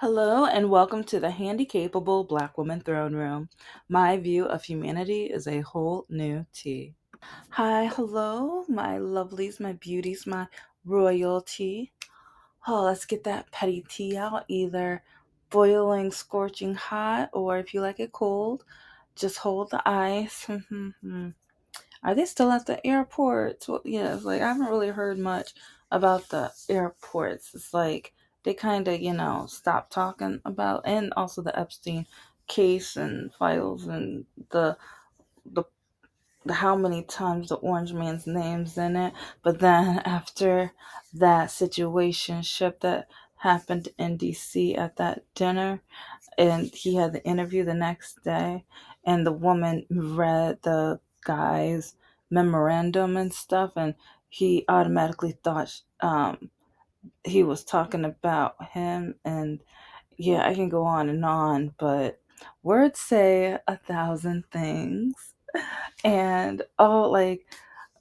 Hello and welcome to the Handicapable Black Woman Throne Room. My view of humanity is a whole new tea. Hi, hello, my lovelies, my beauties, my royalty. Oh, let's get that petty tea out, either boiling, scorching hot, or if you like it cold, just hold the ice. Are they still at the airports? Well, yeah, it's like I haven't really heard much about the airports. It's like they kind of, stopped talking about, and also the Epstein case and files and the the how many times the orange man's name's in it. But then after that situation ship that happened in DC at that dinner, and he had the interview the next day, and the woman read the guy's memorandum and stuff, and he automatically thought he was talking about him. And yeah, I can go on, but words say a thousand things. And like,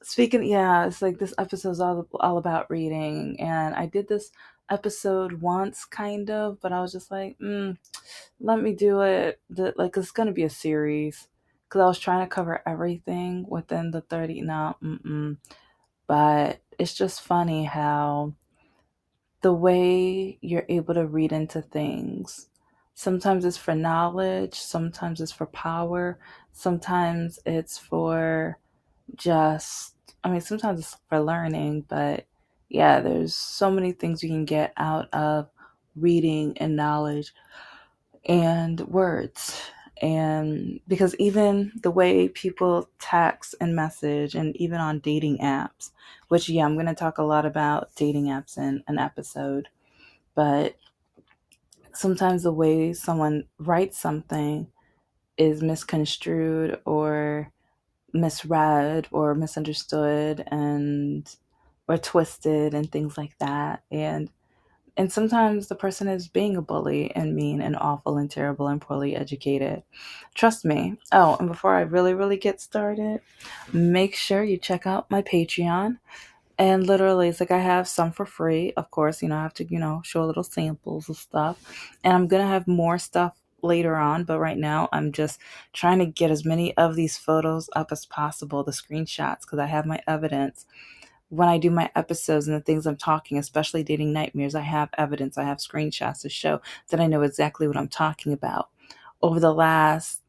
speaking, yeah, it's like this episode's all about reading, and I did this episode once, kind of, but I was just like, let me do it. Like, it's gonna be a series because I was trying to cover everything within the 30. No, but it's just funny how the way you're able to read into things. Sometimes it's for knowledge, sometimes it's for power, sometimes it's for just, I mean, sometimes it's for learning, but yeah, there's so many things you can get out of reading and knowledge and words. And because even the way people text and message, and even on dating apps, which, yeah, I'm going to talk a lot about dating apps in an episode, but sometimes the way someone writes something is misconstrued or misread or misunderstood and or twisted and things like that. And sometimes the person is being a bully and mean and awful and terrible and poorly educated. Trust me. Oh, and before I really get started, make sure you check out my Patreon. And literally, it's like I have some for free. Of course, I have to, show little samples of stuff. And I'm going to have more stuff later on. But right now, I'm just trying to get as many of these photos up as possible, the screenshots, because I have my evidence. When I do my episodes and the things I'm talking, especially dating nightmares, I have evidence. I have screenshots to show that I know exactly what I'm talking about. Over the last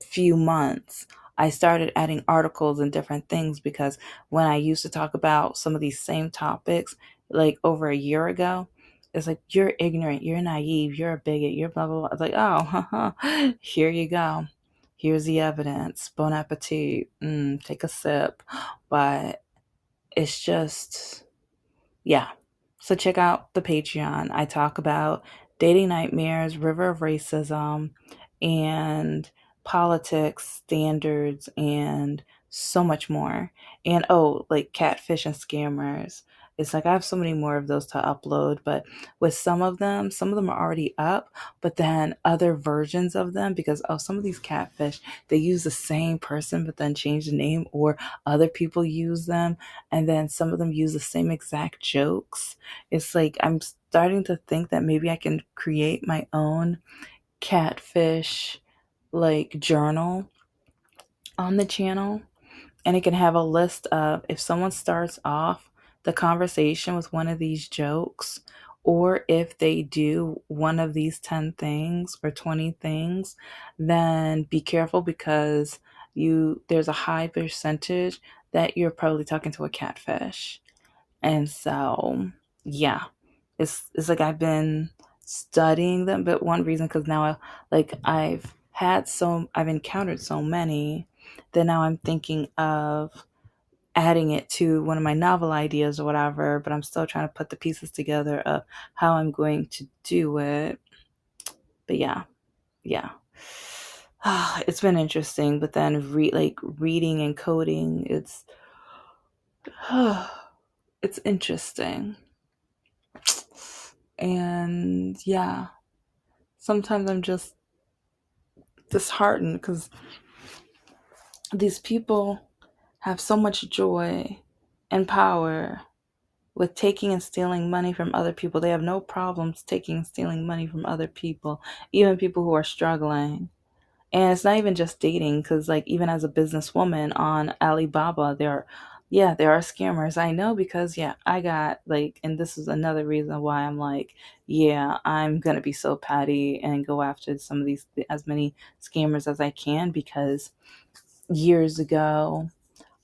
few months, I started adding articles and different things because when I used to talk about some of these same topics, like over a year ago, it's like, you're ignorant, you're naive, you're a bigot, you're blah, blah, blah. It's like, oh, here you go. Here's the evidence. Bon appetit. Take a sip. But it's just, yeah. So check out the Patreon. I talk about dating nightmares, river of racism, and politics, standards, and so much more. And oh, like catfish and scammers. It's like I have so many more of those to upload, but with some of them are already up, but then other versions of them, because some of these catfish, they use the same person but then change the name, or other people use them, and then some of them use the same exact jokes. It's like I'm starting to think that maybe I can create my own catfish like journal on the channel, and it can have a list of, if someone starts off the conversation with one of these jokes, or if they do one of these 10 things or 20 things, then be careful, because there's a high percentage that you're probably talking to a catfish. And so, yeah, it's like I've been studying them, but one reason, because now I've encountered so many that now I'm thinking of adding it to one of my novel ideas or whatever, but I'm still trying to put the pieces together of how I'm going to do it. But yeah, yeah. It's been interesting, but then reading and coding, it's interesting. And yeah, sometimes I'm just disheartened because these people have so much joy and power, with taking and stealing money from other people. They have no problems taking and stealing money from other people, even people who are struggling. And it's not even just dating, because like even as a businesswoman on Alibaba, there are scammers. I know, because yeah, I got like, and this is another reason why I'm like, yeah, I'm gonna be so petty and go after some of these, as many scammers as I can, because years ago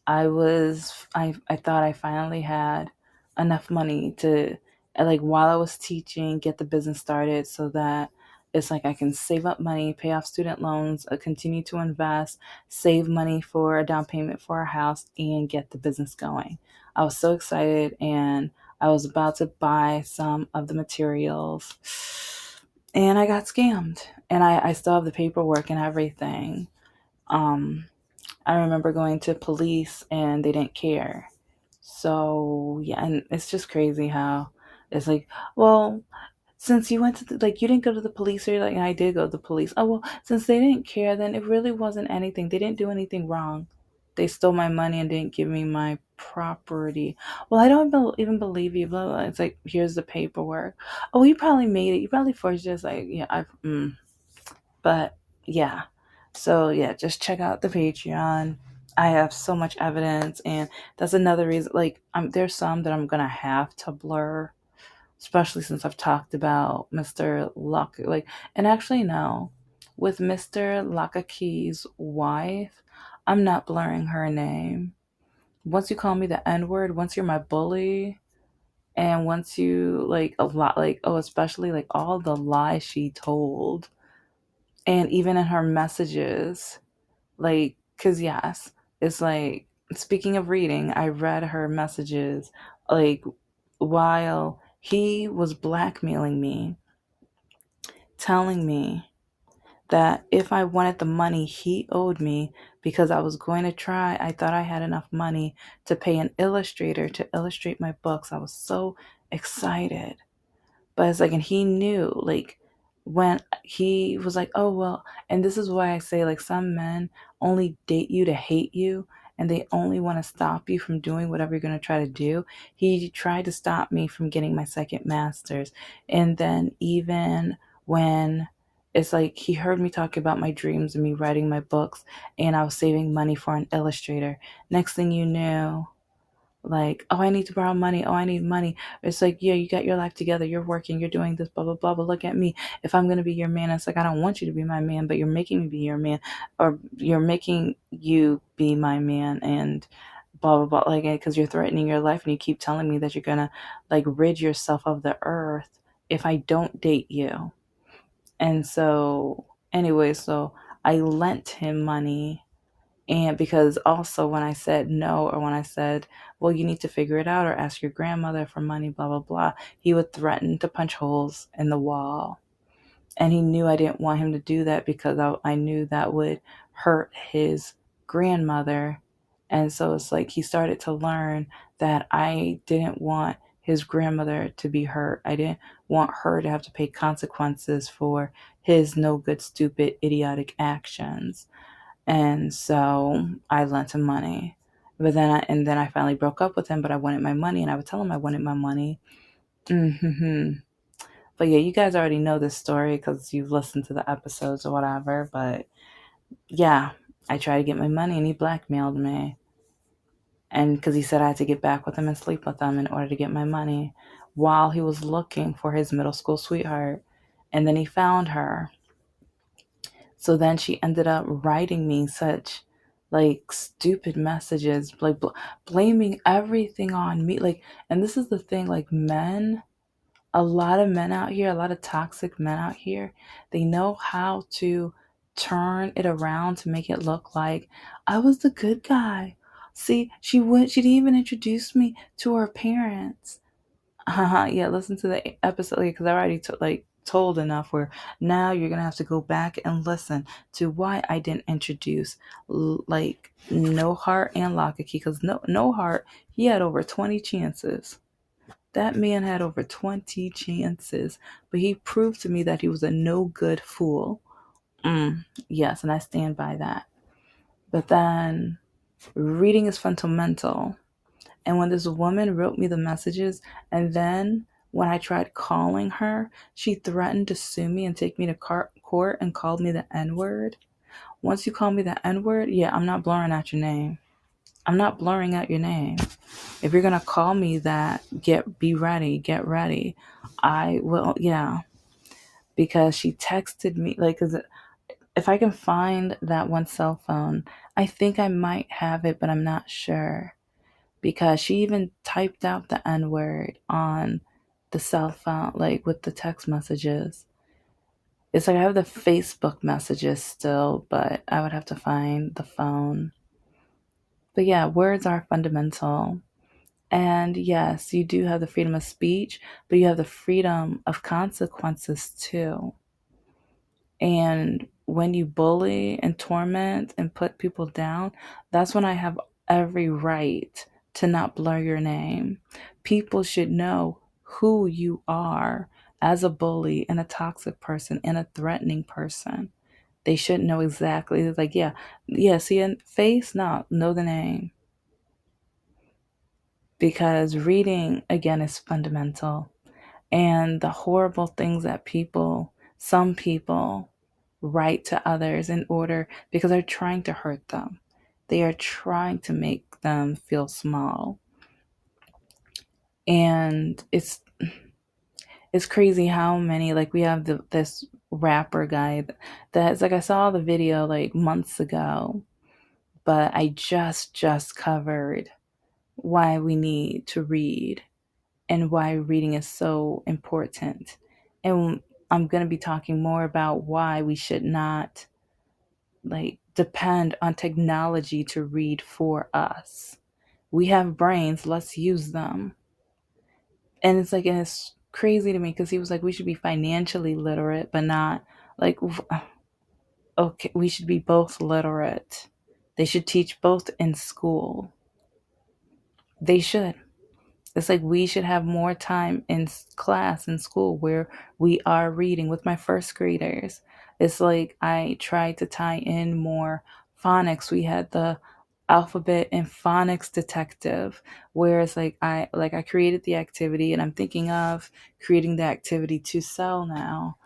I thought I finally had enough money to, like, while I was teaching, get the business started, so that it's like I can save up money, pay off student loans, continue to invest, save money for a down payment for a house, and get the business going. I was so excited, and I was about to buy some of the materials, and I got scammed. And I still have the paperwork and everything. Um, I remember going to police and they didn't care. So yeah, and it's just crazy how it's like, well, since you went to like, you didn't go to the police, or like, I did go to the police. Oh well, since they didn't care, then it really wasn't anything. They didn't do anything wrong. They stole my money and didn't give me my property. Well, I don't even believe you. Blah, blah. It's like, here's the paperwork. Oh, you probably made it. You probably forged it. It's like, yeah, but yeah. So yeah, just check out the Patreon. I have so much evidence, and that's another reason. Like, there's some that I'm gonna have to blur, especially since I've talked about Mr. Luck. Like, and actually no, with Mr. Lakaki's wife, I'm not blurring her name. Once you call me the N word, once you're my bully, and once you like a lot, like, oh, especially like all the lies she told, and even in her messages, like, because yes, it's like, speaking of reading, I read her messages, like, while he was blackmailing me, telling me that if I wanted the money he owed me, because I was going to try, I thought I had enough money to pay an illustrator to illustrate my books. I was so excited. But it's like, and he knew, like, when he was like, oh, well, and this is why I say, like, some men only date you to hate you, and they only want to stop you from doing whatever you're going to try to do. He tried to stop me from getting my second master's. And then even when it's like, he heard me talk about my dreams and me writing my books, and I was saving money for an illustrator. Next thing you knew, like, oh, I need to borrow money. Oh, I need money. It's like, yeah, you got your life together. You're working. You're doing this, blah, blah, blah. But look at me. If I'm going to be your man, it's like, I don't want you to be my man, but you're making me be your man, or you're making you be my man, and blah, blah, blah. Like, because you're threatening your life, and you keep telling me that you're going to, like, rid yourself of the earth if I don't date you. And so, anyway, so I lent him money. And because also, when I said no, or when I said, well, you need to figure it out or ask your grandmother for money, blah, blah, blah, he would threaten to punch holes in the wall. And he knew I didn't want him to do that, because I knew that would hurt his grandmother. And so it's like, he started to learn that I didn't want his grandmother to be hurt. I didn't want her to have to pay consequences for his no good, stupid, idiotic actions. And so I lent him money. But then I finally broke up with him, but I wanted my money, and I would tell him I wanted my money. hmm But yeah, you guys already know this story because you've listened to the episodes or whatever. But yeah, I tried to get my money, and he blackmailed me. And because he said I had to get back with him and sleep with him in order to get my money, while he was looking for his middle school sweetheart. And then he found her. So then she ended up writing me such, like, stupid messages, like, blaming everything on me. Like, and this is the thing, like, men, a lot of men out here, a lot of toxic men out here, they know how to turn it around to make it look like I was the good guy. See, she didn't even introduce me to her parents. Yeah, listen to the episode, because I already told enough, where now you're gonna have to go back and listen to why I didn't introduce, like, No Heart and Lockakey, because No Heart, he had over 20 chances. That man had over 20 chances, but he proved to me that he was a no good fool. Yes, and I stand by that. But then, reading is fundamental. And when this woman wrote me the messages, and then when I tried calling her, she threatened to sue me and take me to court and called me the N word. Once you call me the N word, yeah, I'm not blurring out your name. I'm not blurring out your name. If you're gonna call me that, be ready, get ready. I will, yeah, because she texted me like, 'cause if I can find that one cell phone, I think I might have it, but I'm not sure because she even typed out the N word on the cell phone, like with the text messages. It's like I have the Facebook messages still, but I would have to find the phone. But yeah, words are fundamental. And yes, you do have the freedom of speech, but you have the freedom of consequences too. And when you bully and torment and put people down, that's when I have every right to not blur your name. People should know who you are as a bully and a toxic person and a threatening person. They should know exactly. It's like, yeah, see a face? No, know the name. Because reading, again, is fundamental. And the horrible things that some people write to others in order because they're trying to hurt them. They are trying to make them feel small. And it's crazy how many, like we have this rapper guy that's like, I saw the video like months ago, but I just covered why we need to read and why reading is so important. And I'm going to be talking more about why we should not like depend on technology to read for us. We have brains, let's use them. And it's like, and it's crazy to me because he was like, we should be financially literate, but not like, okay, we should be both literate. They should teach both in school. They should. It's like we should have more time in class in school where we are reading with my first graders. It's like I tried to tie in more phonics. We had the alphabet and phonics detective where it's like I created the activity and I'm thinking of creating the activity to sell now.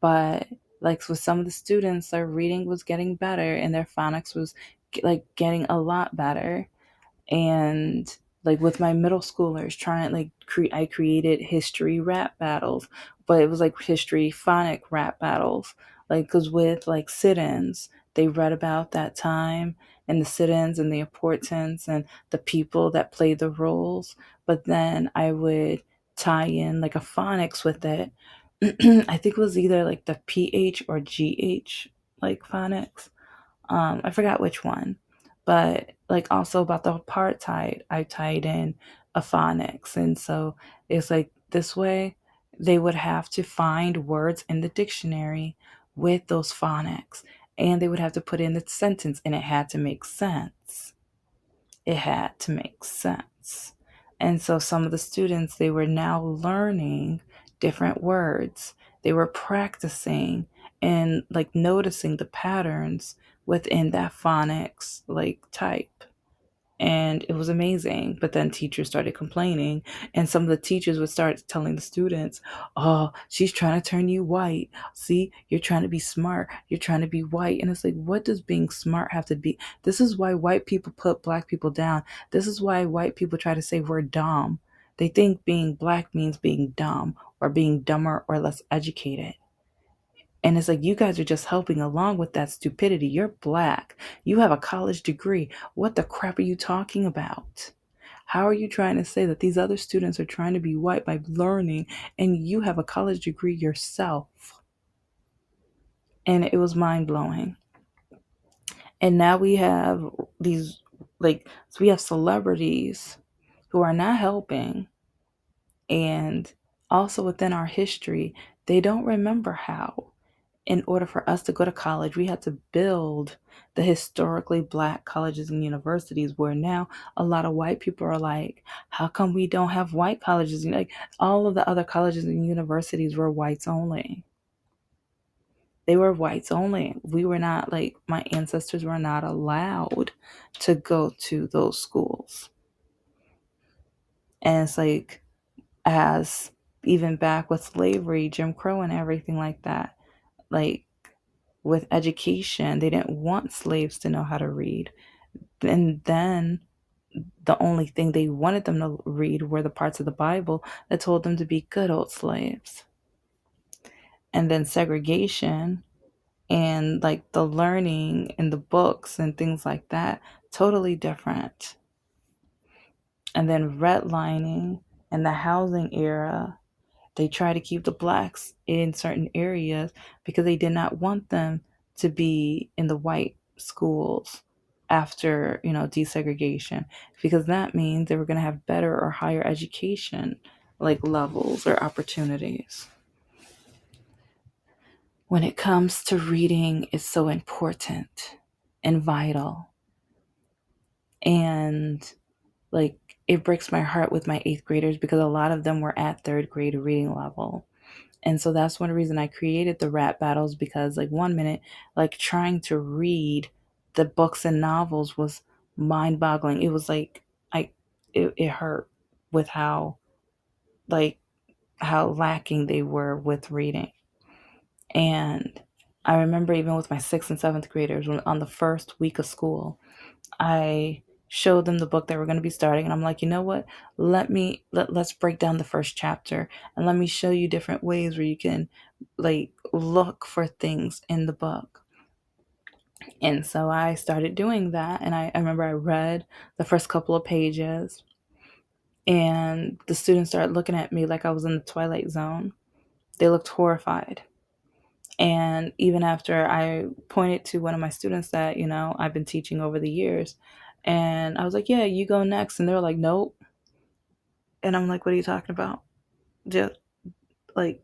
But like with some of the students, their reading was getting better and their phonics was like getting a lot better. And like with my middle schoolers trying like I created history rap battles, but it was like history phonic rap battles, like because with like sit-ins they read about that time and the sit-ins and the importance and the people that played the roles, but then I would tie in like a phonics with it. I think it was either like the PH or GH like phonics. I forgot which one, but like also about the apartheid, I tied in a phonics. And so it's like this way they would have to find words in the dictionary with those phonics and they would have to put in the sentence and it had to make sense. It had to make sense. And so some of the students, they were now learning different words. They were practicing and like noticing the patterns within that phonics like type, and it was amazing. But then teachers started complaining, and some of the teachers would start telling the students, oh, she's trying to turn you white. See, you're trying to be smart, you're trying to be white. And it's like, what does being smart have to be? This is why white people put black people down. This is why white people try to say we're dumb. They think being black means being dumb or being dumber or less educated. And it's like, you guys are just helping along with that stupidity. You're black. You have a college degree. What the crap are you talking about? How are you trying to say that these other students are trying to be white by learning and you have a college degree yourself? And it was mind blowing. And now we have these, like, so we have celebrities who are not helping. And also within our history, they don't remember how in order for us to go to college, we had to build the historically black colleges and universities where now a lot of white people are like, how come we don't have white colleges? Like all of the other colleges and universities were whites only. They were whites only. We were not like, my ancestors were not allowed to go to those schools. And it's like, as even back with slavery, Jim Crow, and everything like that, like with education, they didn't want slaves to know how to read. And then the only thing they wanted them to read were the parts of the Bible that told them to be good old slaves. And then segregation and like the learning in the books and things like that, totally different. And then redlining and the housing era, they try to keep the blacks in certain areas because they did not want them to be in the white schools after, desegregation, because that means they were going to have better or higher education like levels or opportunities. When it comes to reading, it's so important and vital. And like, it breaks my heart with my eighth graders because a lot of them were at third grade reading level. And so that's one reason I created the rap battles, because like one minute, like trying to read the books and novels was mind boggling. It was like, I, it hurt with like, how lacking they were with reading. And I remember even with my sixth and seventh graders, when on the first week of school, I showed them the book that we're going to be starting, and I'm like, you know what? Let's break down the first chapter, and let me show you different ways where you can like look for things in the book. And so I started doing that, and I remember I read the first couple of pages, and the students started looking at me like I was in the Twilight Zone. They looked horrified. And even after I pointed to one of my students that, I've been teaching over the years, and I was like, yeah, you go next. And they were like, nope. And I'm like, what are you talking about? Just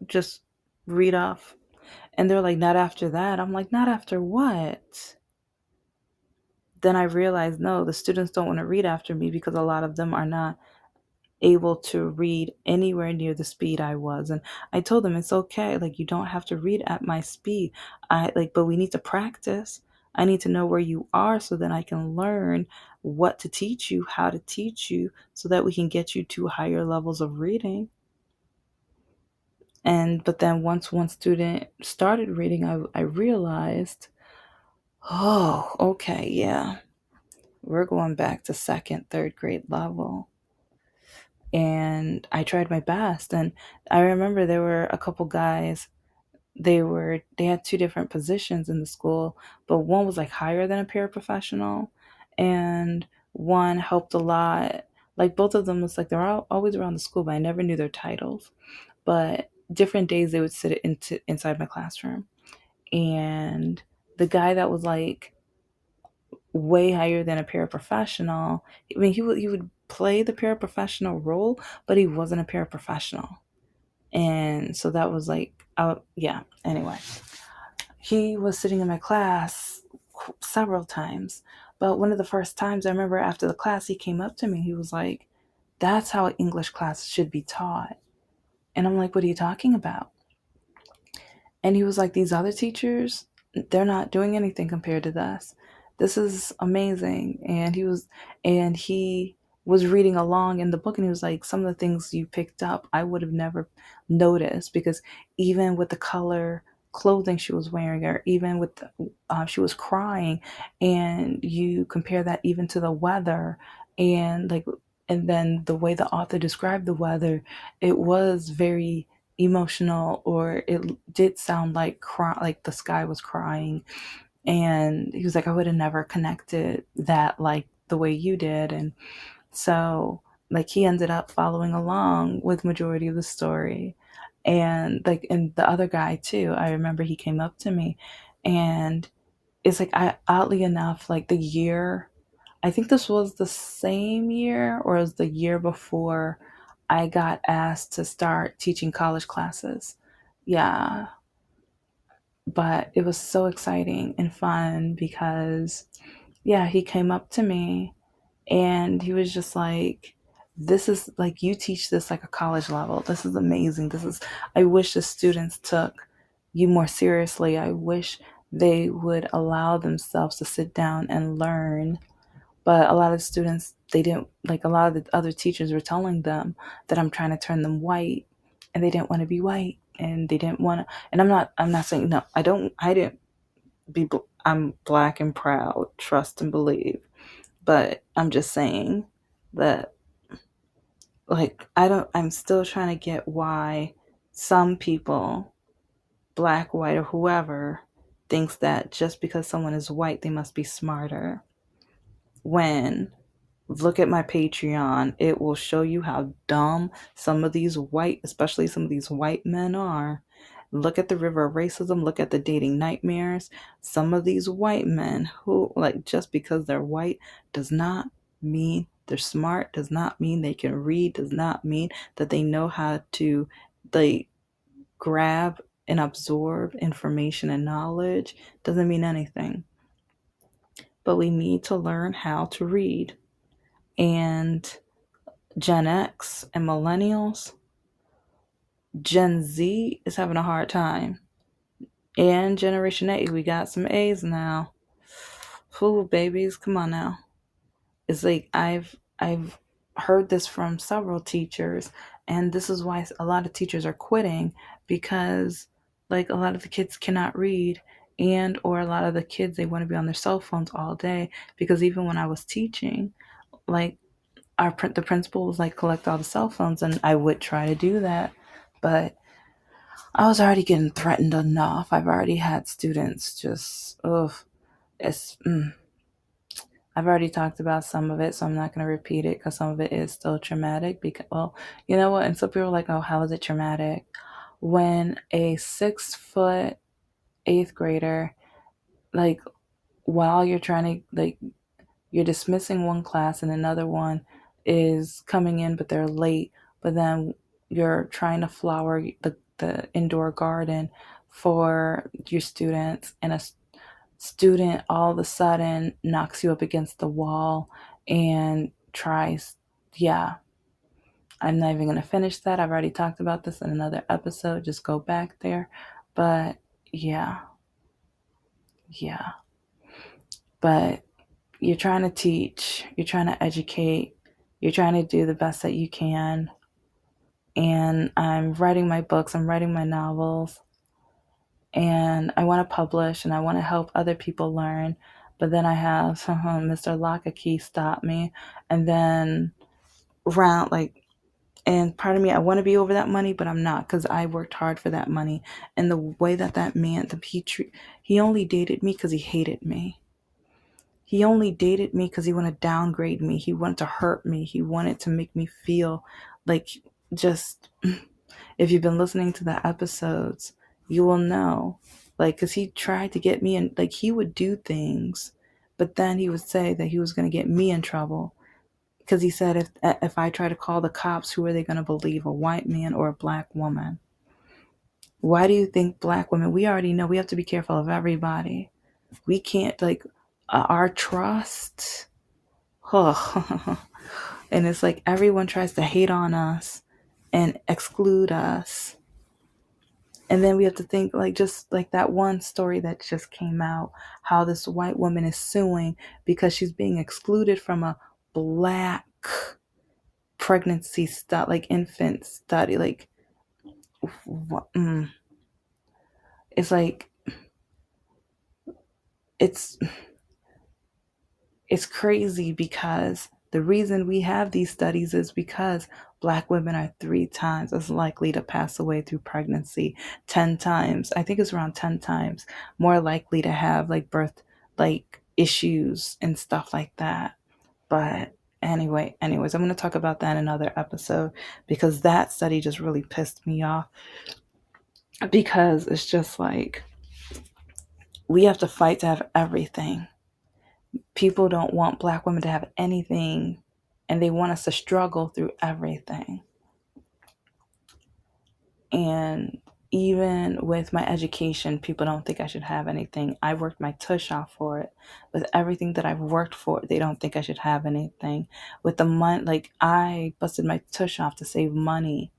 just read off. And they're like, not after that. I'm like, not after what? Then I realized, no, the students don't want to read after me because a lot of them are not able to read anywhere near the speed I was. And I told them it's okay. Like, you don't have to read at my speed. But we need to practice. I need to know where you are so that I can learn what to teach you, how to teach you, so that we can get you to higher levels of reading. But then once one student started reading, I realized, oh, okay, yeah, we're going back to second, third grade level. And I tried my best. And I remember there were a couple guys, they had two different positions in the school, but one was like higher than a paraprofessional, and one helped a lot. Like, both of them was like, they're always around the school, but I never knew their titles. But different days they would sit inside my classroom. And the guy that was like way higher than a paraprofessional, I mean, he would play the paraprofessional role, but he wasn't a paraprofessional. And so that was like, yeah, anyway. He was sitting in my class several times. But one of the first times, I remember after the class, he came up to me. He was like, that's how an English class should be taught. And I'm like, what are you talking about? And he was like, these other teachers, they're not doing anything compared to this. This is amazing. And he was reading along in the book, and he was like, some of the things you picked up, I would have never noticed, because even with the color clothing she was wearing, or even with she was crying, and you compare that even to the weather, and like, and then the way the author described the weather, it was very emotional, or it did sound like like the sky was crying. And he was like, I would have never connected that like the way you did. And so like he ended up following along with majority of the story. And the other guy too, I remember he came up to me, and it's like, I oddly enough, like the year, I think this was the same year or it was the year before I got asked to start teaching college classes. Yeah, but it was so exciting and fun because, yeah, he came up to me and he was just like, this is like, you teach this like a college level. This is amazing. I wish the students took you more seriously. I wish they would allow themselves to sit down and learn But a lot of students, they didn't, like, a lot of the other teachers were telling them that I'm trying to turn them white, and they didn't want to be white, and they didn't want to. And I'm not saying no. I didn't I'm black and proud, trust and believe. But I'm just saying that, like, I'm still trying to get why some people, black, white, or whoever, thinks that just because someone is white, they must be smarter. When, look at my Patreon, it will show you how dumb some of these white, especially some of these white men are. Look at the river of racism, look at the dating nightmares. Some of these white men who, like, just because they're white does not mean they're smart, does not mean they can read, does not mean that they know how to, like, grab and absorb information and knowledge. Doesn't mean anything. But we need to learn how to read. And Gen X and millennials, Gen Z is having a hard time. And Generation A, we got some A's now. Who, babies, come on now. It's like I've heard this from several teachers, and this is why a lot of teachers are quitting, because, like, a lot of the kids cannot read, and or a lot of the kids, they want to be on their cell phones all day. Because even when I was teaching, like, the principal was like, collect all the cell phones, and I would try to do that, but I was already getting threatened enough. I've already had students just, ugh, it's I've already talked about some of it, so I'm not going to repeat it, because some of it is still traumatic. Because, well, you know what, and some people are like, oh, how is it traumatic? When a 6 foot eighth grader, like, while you're trying to, like, you're dismissing one class and another one is coming in, but they're late. But then you're trying to flower the indoor garden for your students, and a student all of a sudden knocks you up against the wall and tries. Yeah, I'm not even going to finish that. I've already talked about this in another episode. Just go back there. But yeah, yeah. But you're trying to teach, you're trying to educate, you're trying to do the best that you can. And I'm writing my books, I'm writing my novels, and I want to publish and I want to help other people learn. But then I have Mr. Lockakey stop me, and then round, like, and part of me, I want to be over that money, but I'm not, because I worked hard for that money. And the way that man, he only dated me because he hated me. He only dated me because he wanted to downgrade me. He wanted to hurt me. He wanted to make me feel like, just, if you've been listening to the episodes, you will know. Like, because he tried to get me in, like, he would do things, but then he would say that he was going to get me in trouble. Because he said, if I try to call the cops, who are they going to believe, a white man or a black woman? Why do you think black women, we already know we have to be careful of everybody. We can't, like, our trust. Oh. And it's like everyone tries to hate on us and exclude us. And then we have to think, like, just like that one story that just came out, how this white woman is suing because she's being excluded from a black pregnancy study, like infant study. Like, it's like, it's it's crazy, because the reason we have these studies is because black women are 3 times as likely to pass away through pregnancy, 10 times, I think it's around 10 times more likely to have, like, birth, like, issues and stuff like that. But anyways, I'm going to talk about that in another episode, because that study just really pissed me off, because it's just like, we have to fight to have everything. People don't want black women to have anything, and they want us to struggle through everything. And even with my education, people don't think I should have anything. I worked my tush off for it. With everything that I've worked for, they don't think I should have anything. With the money, like, I busted my tush off to save money,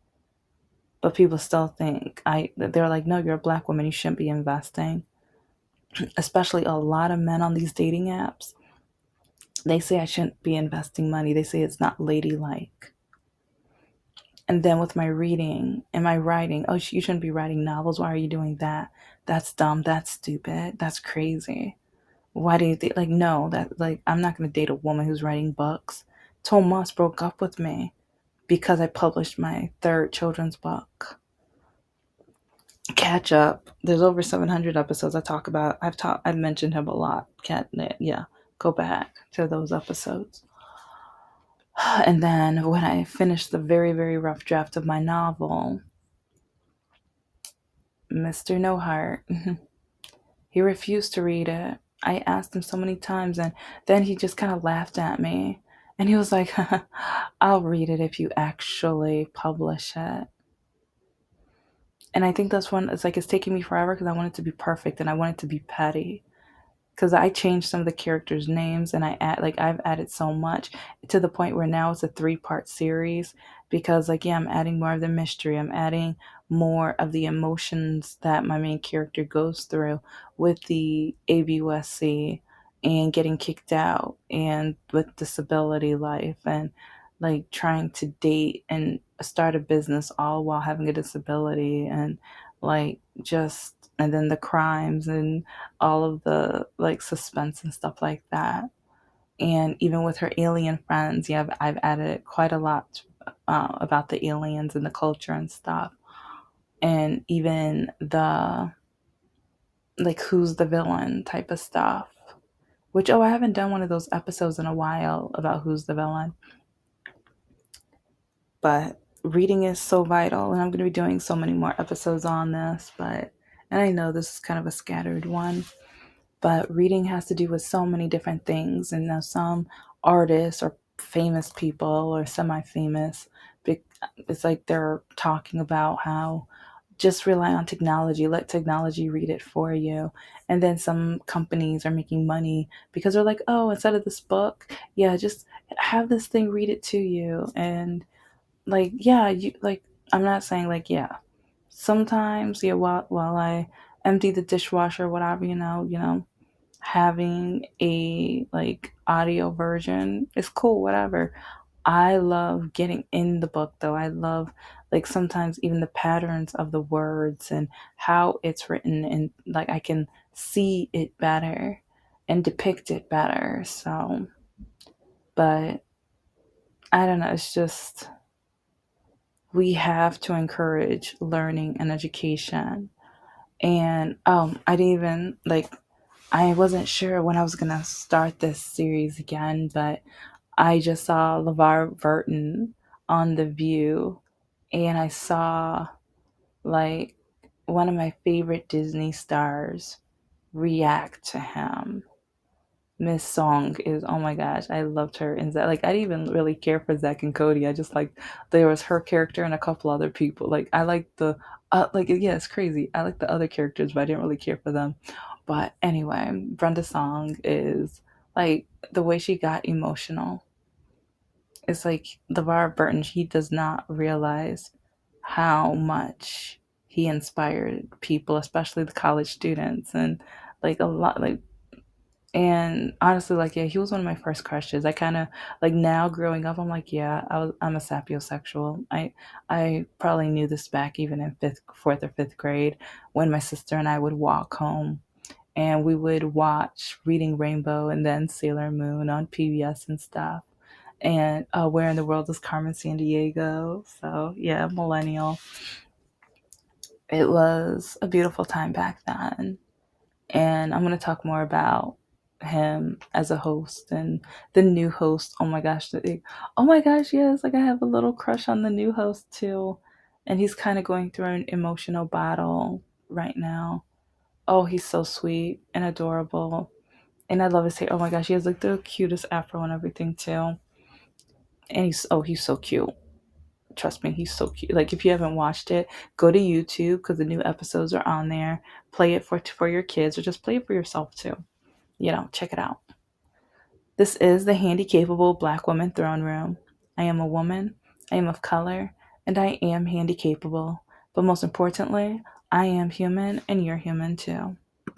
but people still think, they're like, no, you're a black woman, you shouldn't be investing. Especially a lot of men on these dating apps, They say I shouldn't be investing money. They say it's not ladylike. And then with my reading and my writing, oh, you shouldn't be writing novels. Why are you doing that? That's dumb. That's stupid. That's crazy. Why do you think, like, no, that, like, I'm not going to date a woman who's writing books. Tomas broke up with me because I published my third children's book. Catch up. There's over 700 episodes I talk about. I've mentioned him a lot. Yeah, go back to those episodes. And then when I finished the very, very rough draft of my novel, Mr. No Heart, he refused to read it. I asked him so many times, and then he just kind of laughed at me. And he was like, I'll read it if you actually publish it. And I think that's when it's like it's taking me forever because I want it to be perfect and I want it to be petty. Because I changed some of the characters' names and I've added so much to the point where now it's a 3-part series because like yeah, I'm adding more of the mystery. I'm adding more of the emotions that my main character goes through with the ABUSC and getting kicked out and with disability life and like trying to date and start a business all while having a disability and like just and then the crimes and all of the like suspense and stuff like that. And even with her alien friends, yeah, I've added quite a lot about the aliens and the culture and stuff. And even the like who's the villain type of stuff. Which, oh, I haven't done one of those episodes in a while about who's the villain. But reading is so vital, and I'm going to be doing so many more episodes on this. And I know this is kind of a scattered one, but reading has to do with so many different things. And now some artists or famous people or semi-famous, it's like they're talking about how just rely on technology, let technology read it for you. And then some companies are making money because they're like, oh, instead of this book, yeah, just have this thing read it to you. And like, yeah, you like, I'm not saying like, yeah, sometimes, yeah, while I empty the dishwasher, whatever, having a like audio version is cool, whatever. I love getting in the book though. I love like sometimes even the patterns of the words and how it's written and like I can see it better and depict it better. So, but I don't know, it's just we have to encourage learning and education. And I didn't even like I wasn't sure when I was gonna start this series again, but I just saw LeVar Burton on The View, and I saw like one of my favorite Disney stars react to him. Miss Song is, oh my gosh, I loved her. And Zach, like I didn't even really care for Zach and Cody. I just like there was her character and a couple other people. Like I like the like yeah, it's crazy. I like the other characters, but I didn't really care for them. But anyway, Brenda Song is like the way she got emotional. It's like LeVar Burton, he does not realize how much he inspired people, especially the college students and like a lot like and honestly, like, yeah, he was one of my first crushes. I kind of like now growing up, I'm like, yeah, I'm a sapiosexual. I probably knew this back even in fourth or fifth grade when my sister and I would walk home and we would watch Reading Rainbow and then Sailor Moon on PBS and stuff. And Where in the World is Carmen Sandiego? So yeah, millennial. It was a beautiful time back then. And I'm going to talk more about him as a host and the new host. Oh my gosh, yes, like I have a little crush on the new host too. And he's kind of going through an emotional battle right now. Oh, he's so sweet and adorable. And I love his hair. Oh my gosh, he has like the cutest afro and everything too. And he's so cute. Trust me, he's so cute. Like if you haven't watched it, go to YouTube because the new episodes are on there. Play it for your kids or just play it for yourself too. Check it out. This is the Handicapable Black Woman Throne Room. I am a woman, I am of color, and I am handicapable. But most importantly, I am human and you're human too.